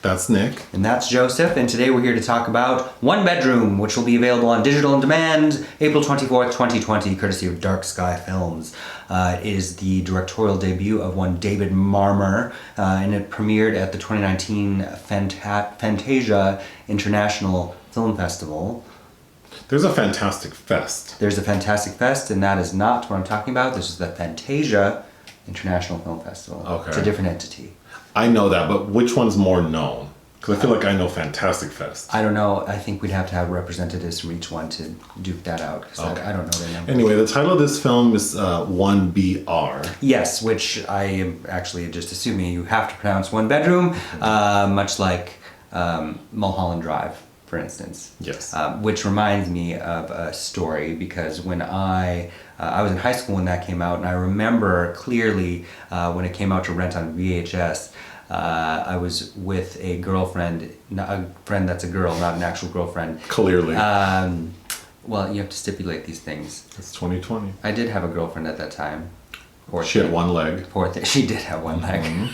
That's Nick. And that's Joseph, and today we're here to talk about One Bedroom, which will be available on digital on demand April 24th, 2020, courtesy of Dark Sky Films. It is the directorial debut of one David Marmor, and it premiered at the 2019 Fantasia International Film Festival. There's a Fantastic Fest. There's a Fantastic Fest, and that is not what I'm talking about. This is the Fantasia International Film Festival. Okay. It's a different entity. I know that, but which one's more known? Because I feel like I know Fantastic Fest. I don't know. I think we'd have to have representatives from each one to duke that out, because I don't know their numbers. Anyway, the title of this film is 1BR. Yes, which I am actually just assuming you have to pronounce One Bedroom, much like Mulholland Drive, for instance. Yes. Which reminds me of a story, because when I was in high school when that came out, and I remember clearly when it came out to rent on VHS, I was with a girlfriend, a friend that's a girl, not an actual girlfriend. Clearly. Well, you have to stipulate these things. It's 2020. I did have a girlfriend at that time. She had one leg. Poor thing. She did have one leg.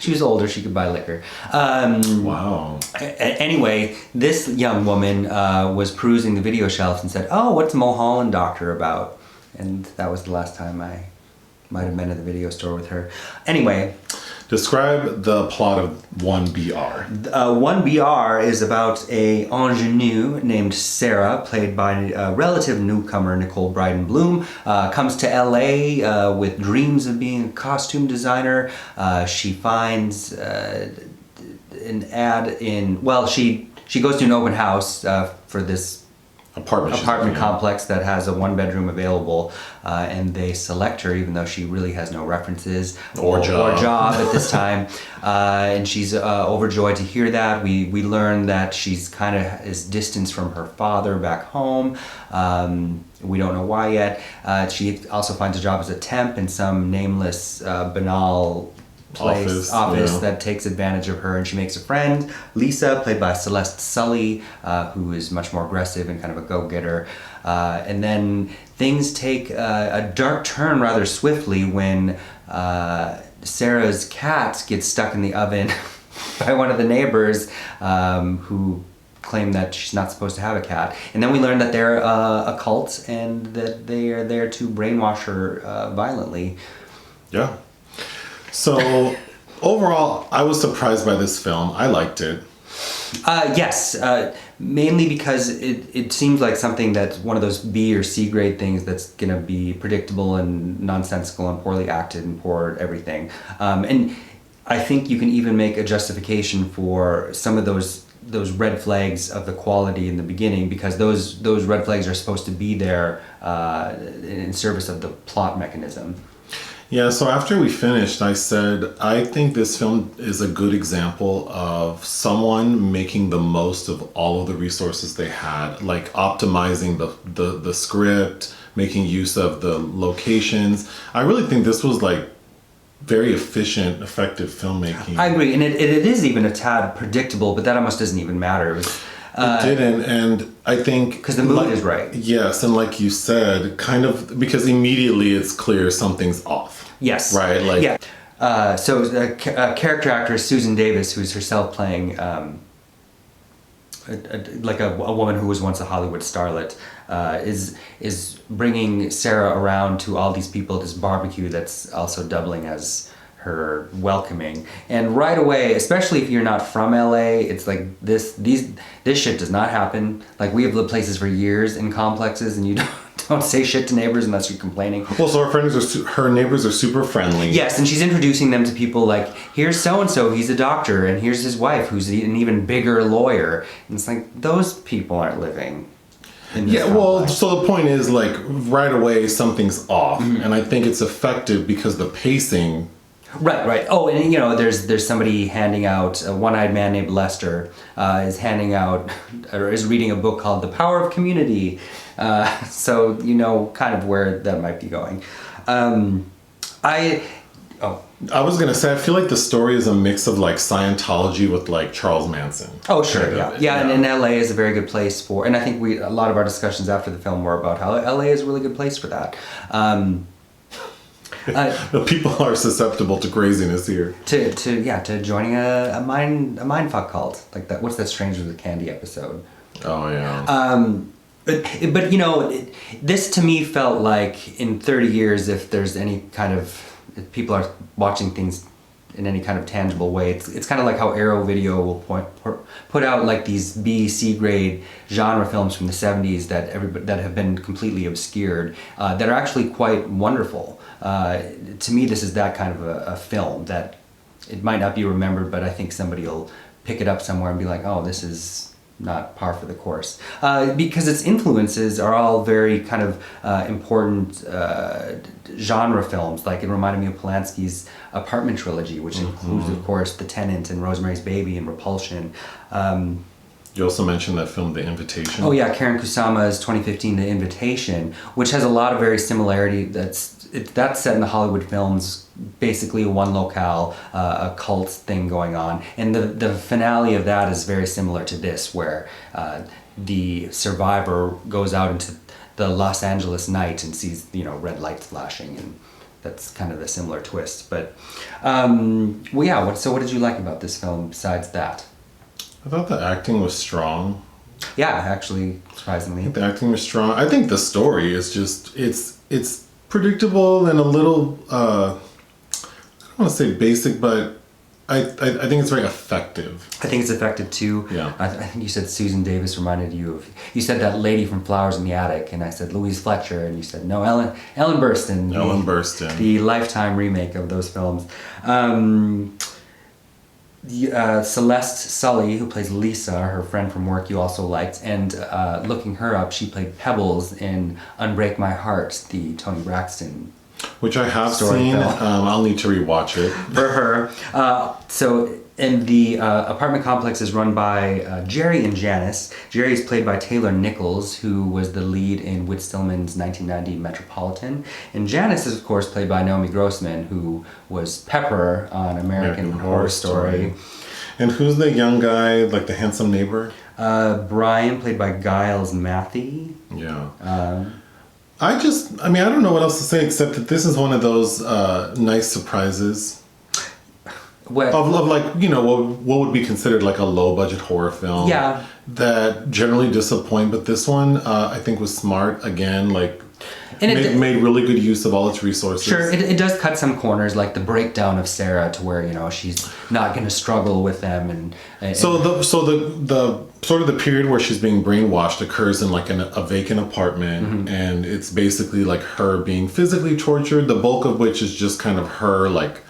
She was older. She could buy liquor. Wow. Anyway, this young woman was perusing the video shelf and said, "Oh, what's Mulholland Doctor about?" And that was the last time I might have been at the video store with her. Anyway. Describe the plot of 1BR. 1BR is about a ingenue named Sarah, played by a relative newcomer, Nicole Brydon Bloom, comes to LA with dreams of being a costume designer. She finds an ad in, well, she goes to an open house for this apartment complex that has a one bedroom available, and they select her even though she really has no references or job at this time, and she's overjoyed to hear that. We learn that she's kind of is distanced from her father back home. We don't know why yet. She also finds a job as a temp in some nameless banal office that takes advantage of her, and she makes a friend, Lisa, played by Celeste Sully, who is much more aggressive and kind of a go-getter. And then things take a dark turn rather swiftly when Sarah's cat gets stuck in the oven by one of the neighbors who claim that she's not supposed to have a cat. And then we learn that they're a cult and that they are there to brainwash her violently. Yeah. So, overall, I was surprised by this film. I liked it. Yes, mainly because it seems like something that's one of those B or C grade things that's going to be predictable and nonsensical and poorly acted and poor everything. And I think you can even make a justification for some of those red flags of the quality in the beginning, because those red flags are supposed to be there in service of the plot mechanism. Yeah, so after we finished, I said, I think this film is a good example of someone making the most of all of the resources they had, like optimizing the script, making use of the locations. I really think this was like very efficient, effective filmmaking. I agree, and it is even a tad predictable, but that almost doesn't even matter. It didn't, and I think because the mood is right. Yes, and like you said, kind of because immediately it's clear something's off. Yes. Right. Like. Yeah. So the character actress Susan Davis, who's herself playing like a woman who was once a Hollywood starlet, is bringing Sarah around to all these people at this barbecue that's also doubling as her welcoming. And right away, especially if you're not from LA, it's like this shit does not happen. Like, we have lived places for years in complexes, and you don't say shit to neighbors unless you're complaining. Well, so her neighbors are super friendly. Yes, and she's introducing them to people like, here's so-and-so, he's a doctor, and here's his wife, who's an even bigger lawyer. And it's like, those people aren't living in this complex. Well, so the point is, like, right away, something's off. Mm-hmm. And I think it's effective because the pacing. Right. Oh, and there's somebody handing out, a one-eyed man named Lester is handing out, or is reading a book called The Power of Community. So kind of where that might be going. I was gonna say, I feel like the story is a mix of like Scientology with like Charles Manson. Oh, sure, yeah. And LA is a very good place for, and I think a lot of our discussions after the film were about how LA is a really good place for that. The people are susceptible to craziness here. To joining a mind fuck cult like that. What's that Strangers with Candy episode? Oh yeah. But you know, this to me felt like in 30 years, if there's any kind of, if people are watching things in any kind of tangible way, it's kind of like how Arrow Video will put out like these B/C grade genre films from the 70s that have been completely obscured, that are actually quite wonderful. To me, this is that kind of a film that it might not be remembered, but I think somebody will pick it up somewhere and be like, oh, this is not par for the course, because its influences are all very kind of important genre films. Like it reminded me of Polanski's Apartment trilogy, which includes, of course, The Tenant and Rosemary's Baby and Repulsion. You also mentioned that film, The Invitation. Oh yeah, Karen Kusama's 2015 The Invitation, which has a lot of very similarity. That's set in the Hollywood films, basically one locale, a cult thing going on. And the finale of that is very similar to this, where the survivor goes out into the Los Angeles night and sees, you know, red lights flashing, and that's kind of a similar twist. But, well, yeah, so what did you like about this film besides that? I thought the acting was strong. Yeah, actually, surprisingly. I think the acting was strong. I think the story is just, it's predictable and a little, I don't want to say basic, but I think it's very effective. I think it's effective too. Yeah. I think you said Susan Davis reminded you of, you said that lady from Flowers in the Attic, and I said Louise Fletcher, and you said no, Ellen Burstyn. Ellen Burstyn. The Lifetime remake of those films. Celeste Sully, who plays Lisa, her friend from work you also liked, and looking her up, she played Pebbles in Unbreak My Heart, the Toni Braxton, which I have seen. I'll need to rewatch it. For her. And the apartment complex is run by Jerry and Janice. Jerry is played by Taylor Nichols, who was the lead in Whit Stillman's 1990 Metropolitan. And Janice is, of course, played by Naomi Grossman, who was Pepper on American Horror Story. And who's the young guy, like the handsome neighbor? Brian, played by Giles Matthey. Yeah. I don't know what else to say except that this is one of those nice surprises. Of like, you know, what would be considered like a low budget horror film. Yeah. That generally disappoint, but this one I think was smart. Again, like made really good use of all its resources. Sure, it does cut some corners, like the breakdown of Sarah to where, you know, she's not going to struggle with them, and so the sort of the period where she's being brainwashed occurs in like a vacant apartment, and it's basically like her being physically tortured. The bulk of which is just kind of her like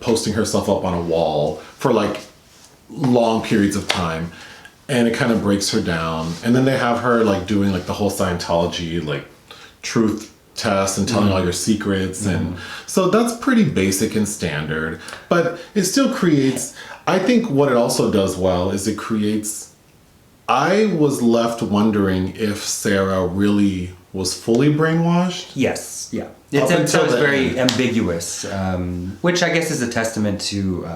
posting herself up on a wall for like long periods of time, and it kind of breaks her down. And then they have her like doing like the whole Scientology like truth test and telling all your secrets, and so that's pretty basic and standard, but it still creates, I think what it also does well is it creates, I was left wondering if Sarah really was fully brainwashed. Yes, yeah. It sounds very ambiguous, which I guess is a testament to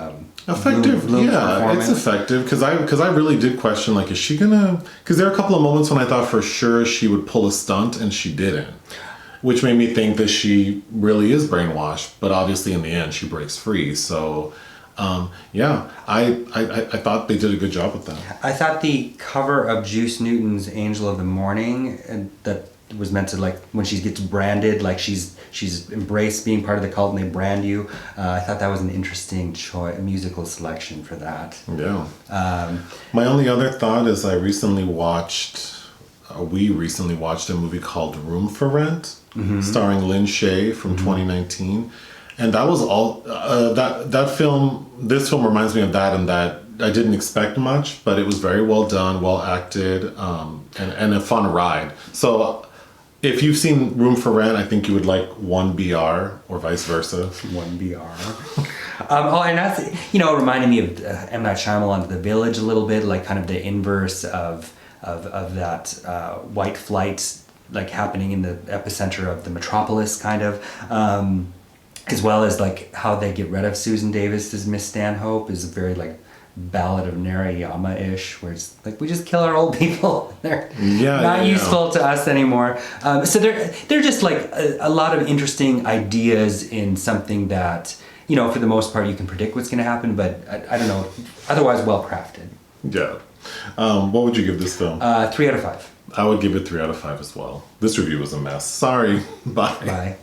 effective. It's effective because I really did question, like, is she gonna? Because there are a couple of moments when I thought for sure she would pull a stunt and she didn't, which made me think that she really is brainwashed. But obviously, in the end, she breaks free. So. I thought they did a good job with that. I thought the cover of Juice Newton's Angel of the Morning, that was meant to, like, when she gets branded, like she's embraced being part of the cult and they brand you. I thought that was an interesting musical selection for that. Yeah. My only other thought is we recently watched a movie called Room for Rent, starring Lynn Shay from 2019. And that was all, this film reminds me of that, in that I didn't expect much, but it was very well done, well acted, and a fun ride. So if you've seen Room for Rent, I think you would like 1BR or vice versa. 1BR. And that's, you know, it reminded me of M. Night Shyamalan's The Village a little bit, like kind of the inverse of that white flight, like happening in the epicenter of the metropolis, kind of. As well as like how they get rid of Susan Davis as Miss Stanhope is very like Ballad of Narayama-ish, where it's like we just kill our old people. They're Yeah, not yeah. useful to us anymore. So they're just like a lot of interesting ideas in something that, you know, for the most part you can predict what's going to happen, but I don't know, otherwise well crafted. Yeah. What would you give this film? 3 out of 5. I would give it 3 out of 5 as well. This review was a mess. Sorry. Bye. Bye.